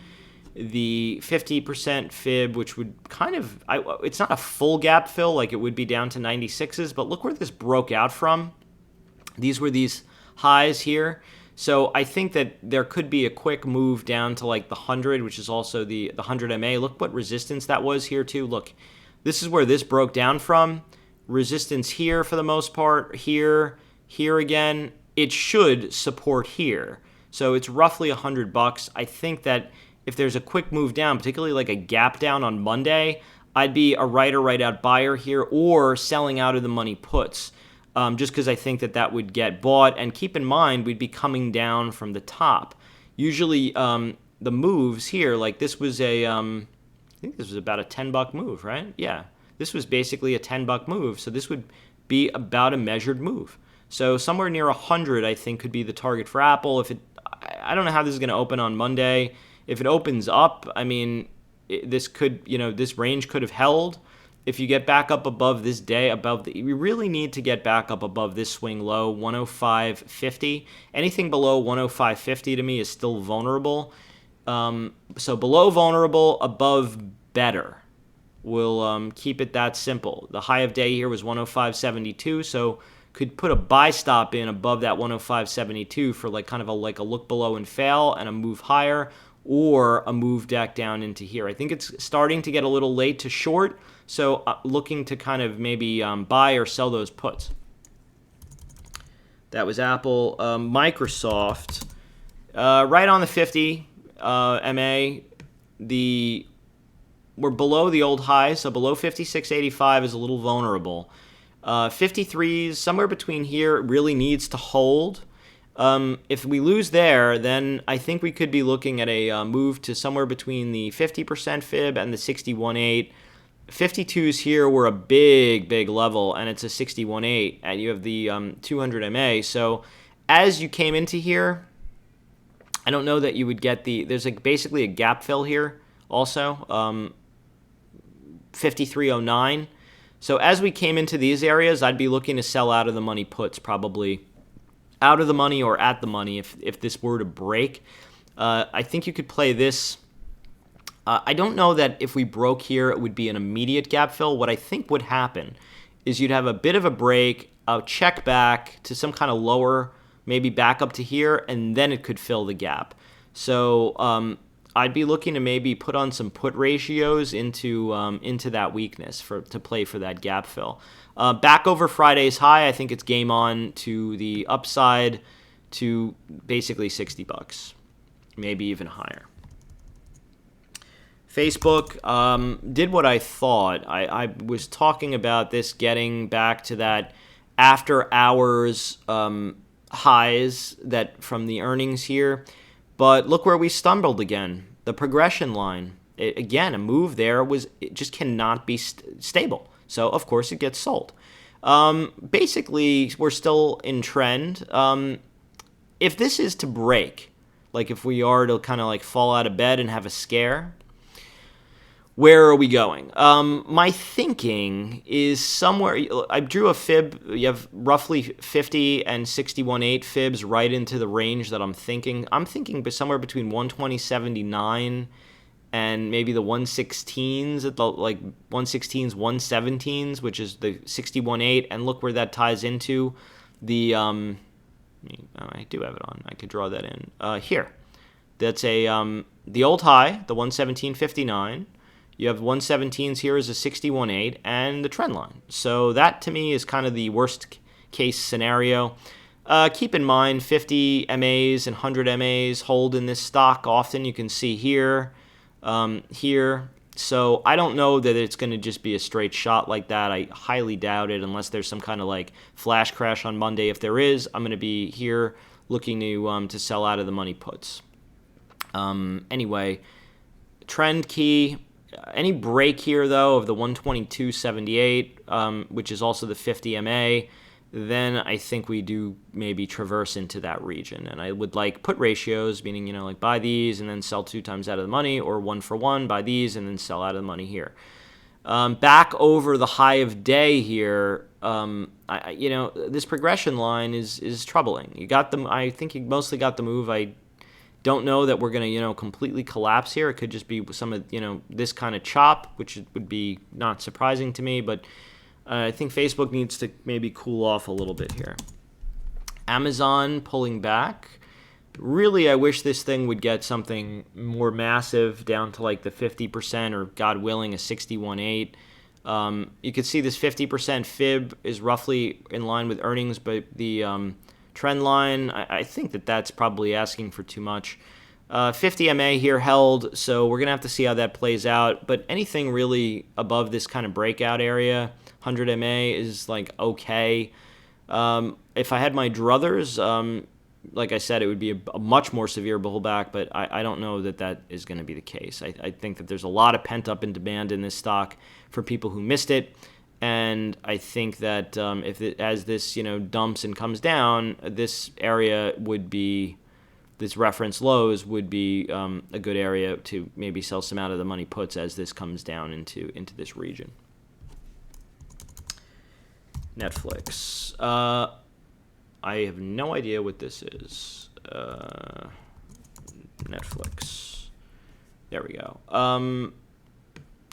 the 50% fib, which would kind of, it's not a full gap fill like it would be down to 96s, but look where this broke out from. These were these highs here. So I think that there could be a quick move down to like the 100, which is also the 100 MA. Look what resistance that was here too. Look, this is where this broke down from. Resistance here for the most part, here again. It should support here. So it's roughly $100. I think that if there's a quick move down, particularly like a gap down on Monday, I'd be a right or right out buyer here or selling out of the money puts, just because I think that would get bought. And keep in mind, we'd be coming down from the top. Usually the moves here, like this was I think this was about a $10 move, right? Yeah. This was basically a $10 move, so this would be about a measured move. So somewhere near 100, I think, could be the target for Apple. I don't know how this is going to open on Monday. If it opens up, I mean, this could, this range could have held. if you get back up above this day, we really need to get back up above this swing low, 105.50. Anything below 105.50 to me is still vulnerable. So below vulnerable, above better. We'll keep it that simple. The high of day here was 105.72, so could put a buy stop in above that 105.72 for like kind of a look below and fail and a move higher, or a move back down into here. I think it's starting to get a little late to short, so looking to kind of maybe buy or sell those puts. That was Apple. Microsoft, right on the 50 MA. We're below the old high, so below 56.85 is a little vulnerable. 53s, somewhere between here, really needs to hold. If we lose there, then I think we could be looking at a move to somewhere between the 50% fib and the 61.8. 52s here were a big level, and it's a 61.8, and you have the 200 MA. So as you came into here, I don't know that you would get there's basically a gap fill here also, 53.09. So as we came into these areas, I'd be looking to sell out of the money puts, probably out of the money or at the money if this were to break. I think you could play this. I don't know that if we broke here, it would be an immediate gap fill. What I think would happen is you'd have a bit of a break, a check back to some kind of lower, maybe back up to here, and then it could fill the gap. So I'd be looking to maybe put on some put ratios into that weakness to play for that gap fill. Back over Friday's high, I think it's game on to the upside to basically $60, maybe even higher. Facebook did what I thought. I was talking about this getting back to that after hours highs that from the earnings here. But look where we stumbled again. The progression line. Again, a move there it just cannot be stable. So, of course, it gets sold. Basically, we're still in trend. If this is to break, like if we are to kind of like fall out of bed and have a scare, where are we going? My thinking is somewhere. I drew a fib. You have roughly 50 and 61.8 fibs right into the range that I'm thinking. I'm thinking somewhere between 120.79 and maybe the 116s at the 116s, 117s, which is the 61.8. And look where that ties into the. I do have it on. I could draw that in here. That's the old high, the 117.59. You have 117s here as a 61.8 and the trend line. So that to me is kind of the worst case scenario. Keep in mind 50 MAs and 100 MAs hold in this stock often. You can see here, here. So I don't know that it's going to just be a straight shot like that. I highly doubt it unless there's some kind of like flash crash on Monday. If there is, I'm going to be here looking to sell out of the money puts. Anyway, trend key. Any break here, though, of the 122.78, which is also the 50 MA, then I think we do maybe traverse into that region. And I would like put ratios, meaning, like buy these and then sell 2 times out of the money, or 1 for 1, buy these and then sell out of the money here. Back over the high of day here, this progression line is troubling. You got them. I think you mostly got the move. I don't know that we're going to, completely collapse here. It could just be some of, this kind of chop, which would be not surprising to me. But I think Facebook needs to maybe cool off a little bit here. Amazon pulling back. Really, I wish this thing would get something more massive down to like the 50% or, God willing, a 61.8. You could see this 50% fib is roughly in line with earnings, but the trend line, I think that's probably asking for too much. 50 MA here held, so we're going to have to see how that plays out. But anything really above this kind of breakout area, 100 MA is like okay. If I had my druthers, like I said, it would be a much more severe pullback, but I don't know that is going to be the case. I think that there's a lot of pent-up in demand in this stock for people who missed it. And I think that as this dumps and comes down, this area would be, this reference lows would be a good area to maybe sell some out of the money puts as this comes down into this region. Netflix. I have no idea what this is. Netflix. There we go.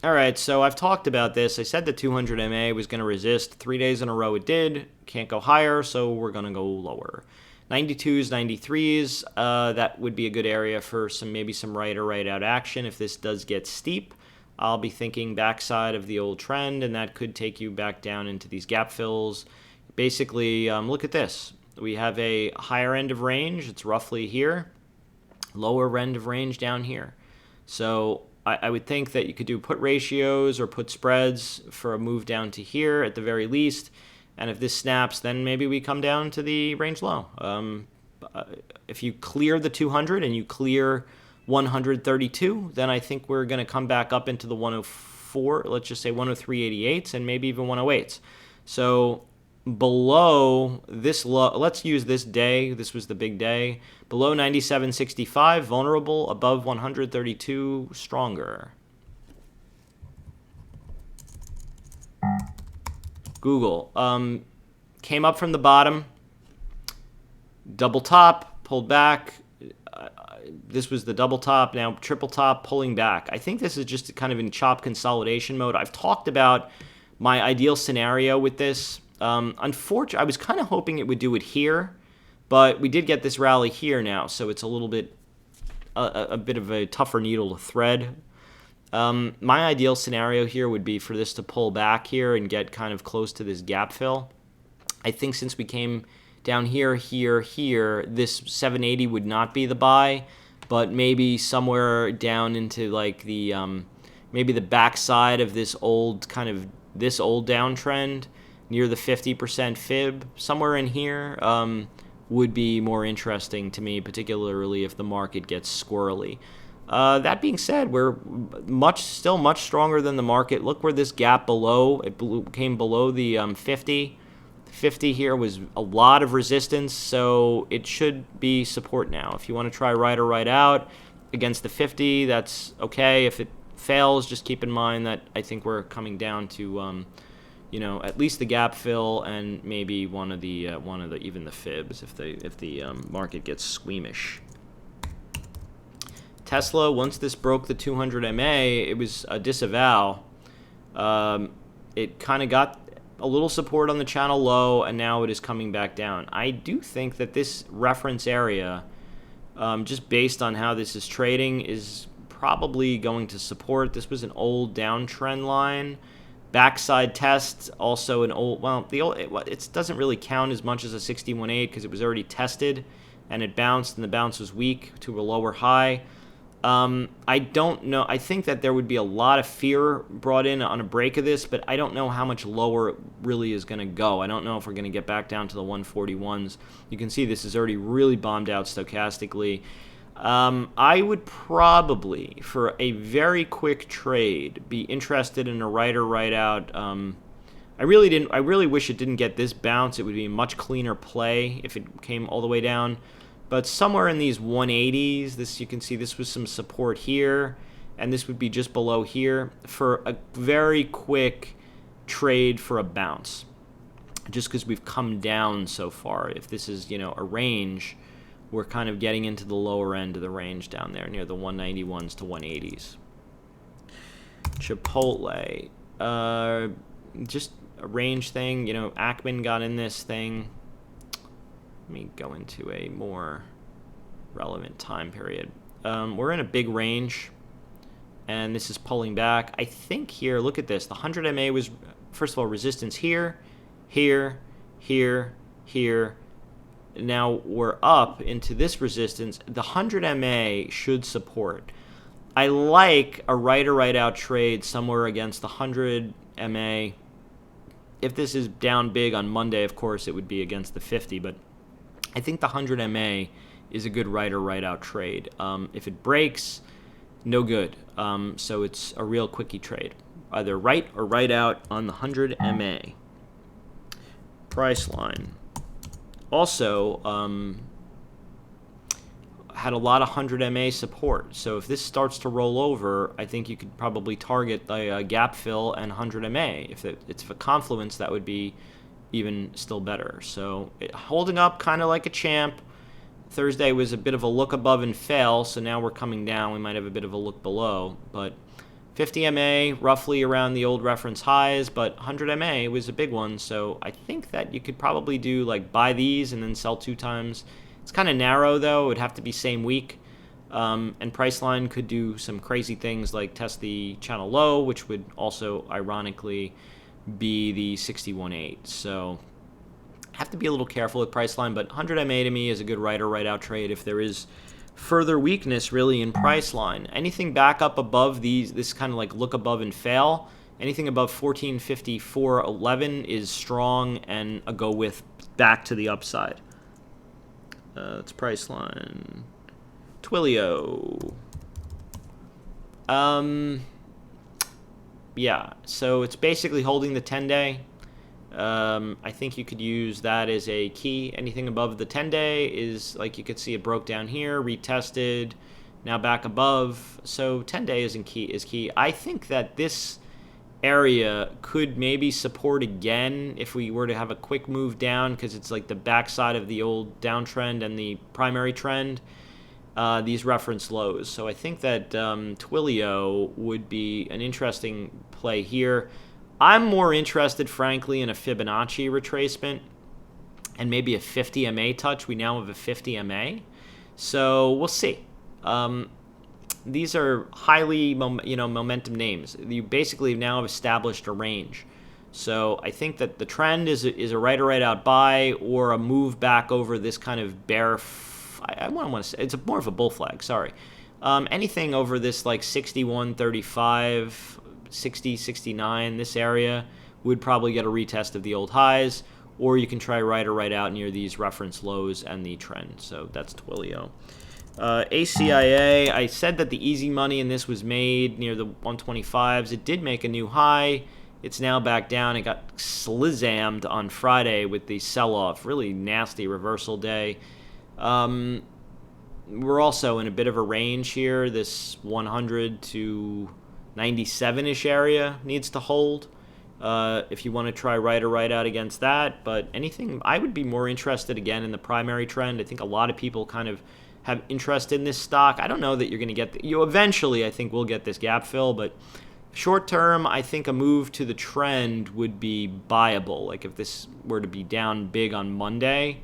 All right, so I've talked about this. I said the 200 MA was going to resist. 3 days in a row it did. Can't go higher, so we're going to go lower. 92s, 93s, that would be a good area for maybe some right or right out action. If this does get steep, I'll be thinking backside of the old trend, and that could take you back down into these gap fills. Basically, look at this. We have a higher end of range. It's roughly here. Lower end of range down here. So I would think that you could do put ratios or put spreads for a move down to here at the very least. And if this snaps, then maybe we come down to the range low. If you clear the 200 and you clear 132, then I think we're going to come back up into the 104, let's just say 103.88s and maybe even 108s. So below this low, let's use this day. This was the big day. Below 97.65, vulnerable. Above 132, stronger. Google came up from the bottom, double top, pulled back. This was the double top, now triple top, pulling back. I think this is just kind of in chop consolidation mode. I've talked about my ideal scenario with this. Unfortunately, I was kind of hoping it would do it here, but we did get this rally here now, so it's a little bit a bit of a tougher needle to thread. My ideal scenario here would be for this to pull back here and get kind of close to this gap fill. I think since we came down here, here, this 780 would not be the buy, but maybe somewhere down into like the maybe the backside of this old downtrend near the 50% fib, somewhere in here, would be more interesting to me, particularly if the market gets squirrely. That being said, we're still much stronger than the market. Look where this gap below, came below the 50. 50 here was a lot of resistance, so it should be support now. If you want to try right or right out against the 50, that's okay. If it fails, just keep in mind that I think we're coming down to at least the gap fill and maybe one of the even the fibs if the market gets squeamish. Tesla, once this broke the 200 MA, it was a disavow. It kind of got a little support on the channel low, and now it is coming back down. I do think that this reference area, just based on how this is trading, is probably going to support. This was an old downtrend line. Backside test, also an old, it doesn't really count as much as a 61.8 because it was already tested, and it bounced, and the bounce was weak to a lower high. I don't know. I think that there would be a lot of fear brought in on a break of this, but I don't know how much lower it really is going to go. I don't know if we're going to get back down to the 141s. You can see this is already really bombed out stochastically. I would probably, for a very quick trade, be interested in a right or right out. I really wish it didn't get this bounce. It would be a much cleaner play if it came all the way down. But somewhere in these 180s, you can see this was some support here, and this would be just below here for a very quick trade for a bounce. Just because we've come down so far, if this is a range, we're kind of getting into the lower end of the range down there near the 191s to 180s. Chipotle, just a range thing. Ackman got in this thing. Let me go into a more relevant time period. We're in a big range, and this is pulling back. I think here, look at this. The 100 MA was, first of all, resistance here, here, here, here. Now we're up into this resistance. The 100 MA should support. I like a right or right out trade somewhere against the 100 MA. If this is down big on Monday, of course, it would be against the 50, but I think the 100 MA is a good right or right out trade. If it breaks, no good. So it's a real quickie trade. Either right or right out on the 100 MA. Price line. Also, had a lot of 100 MA support. So if this starts to roll over, I think you could probably target the gap fill and 100 MA. If it's a confluence, that would be even still better. So holding up kind of like a champ. Thursday was a bit of a look above and fail, so now we're coming down. We might have a bit of a look below, but 50 MA roughly around the old reference highs, but 100 MA was a big one, so I think that you could probably do like buy these and then sell 2 times. It's kind of narrow though. It would have to be same week, and Priceline could do some crazy things like test the channel low, which would also ironically be the 61.8. So have to be a little careful with Priceline, but 100 MA to me is a good right or right out trade if there is further weakness really in Priceline. Anything back up above this kind of like look above and fail, anything above 1454.11 is strong and a go with back to the upside. It's Priceline. TWLO. Yeah, so it's basically holding the 10-day. I think you could use that as a key. Anything above the 10-day is, like you could see it broke down here, retested, now back above. So 10-day is key. I think that this area could maybe support again if we were to have a quick move down, because it's like the backside of the old downtrend and the primary trend, these reference lows. So I think that TWLO would be an interesting play here. I'm more interested, frankly, in a Fibonacci retracement and maybe a 50 MA touch. We now have a 50 MA, so we'll see. These are highly momentum names. You basically now have established a range. So I think that the trend is a right or right out buy, or a move back over this kind of bear. I want to say it's more of a bull flag. Sorry. Anything over this like 61.35. 60, 69, this area would probably get a retest of the old highs, or you can try right or right out near these reference lows and the trend. So that's TWLO. ACIA, I said that the easy money in this was made near the 125s. It did make a new high. It's now back down. It got slizzammed on Friday with the sell-off. Really nasty reversal day. We're also in a bit of a range here. This 100 to 97-ish area needs to hold if you want to try right or right out against that. But anything, I would be more interested again in the primary trend. I think a lot of people kind of have interest in this stock. I don't know that you're going to get eventually. I think we'll get this gap fill, but short term, I think a move to the trend would be buyable. Like if this were to be down big on Monday,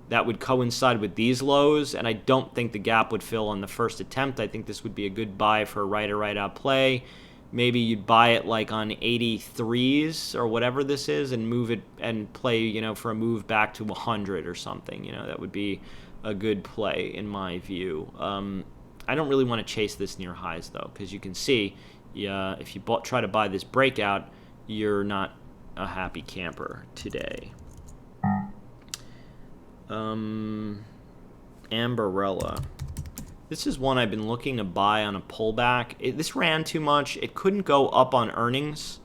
that would coincide with these lows, and I don't think the gap would fill on the first attempt. I think this would be a good buy for a right or right out play. Maybe you'd buy it like on 83s or whatever this is, and move it and play, for a move back to 100 or something. That would be a good play in my view. I don't really want to chase this near highs though, because you can see, if you try to buy this breakout, you're not a happy camper today. Ambarella. This is one I've been looking to buy on a pullback. This ran too much. It couldn't go up on earnings.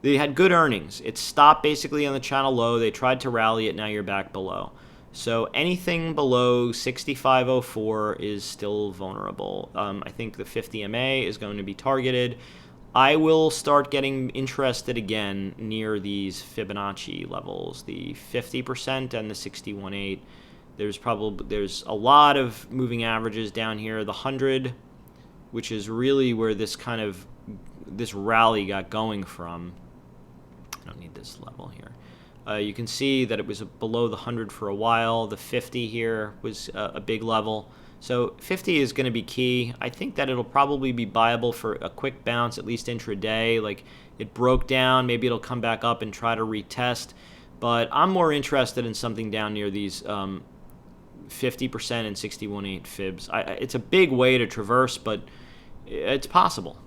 They had good earnings. It stopped basically on the channel low. They tried to rally it. Now you're back below. So anything below 65.04 is still vulnerable. I think the 50 MA is going to be targeted. I will start getting interested again near these Fibonacci levels, the 50% and the 61.8. There's a lot of moving averages down here. The 100, which is really where this rally got going from. I don't need this level here. You can see that it was below the 100 for a while. The 50 here was a big level. So 50 is going to be key. I think that it'll probably be buyable for a quick bounce, at least intraday. Like it broke down, maybe it'll come back up and try to retest. But I'm more interested in something down near these 50% and 61.8 fibs. It's a big way to traverse, but it's possible.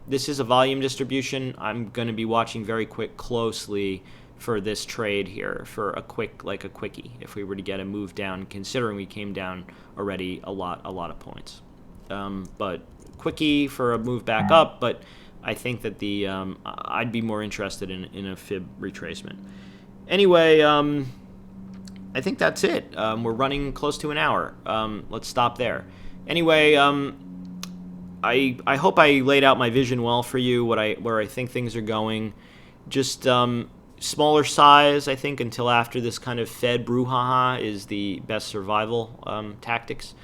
This is a volume distribution. I'm going to be watching very closely for this trade here, for a quickie, if we were to get a move down, considering we came down already a lot of points. But quickie for a move back up, but I think that I'd be more interested in a fib retracement. Anyway, I think that's it. We're running close to an hour. Let's stop there. Anyway, I hope I laid out my vision well for you, where I think things are going. Just smaller size, I think, until after this kind of Fed brouhaha is the best survival tactics.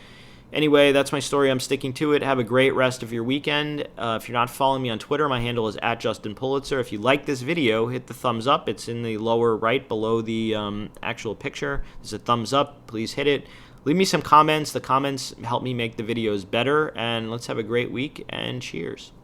Anyway, that's my story. I'm sticking to it. Have a great rest of your weekend. If you're not following me on Twitter, my handle is @JustinPulitzer. If you like this video, hit the thumbs up. It's in the lower right below the actual picture. There's a thumbs up. Please hit it. Leave me some comments. The comments help me make the videos better. And let's have a great week, and cheers.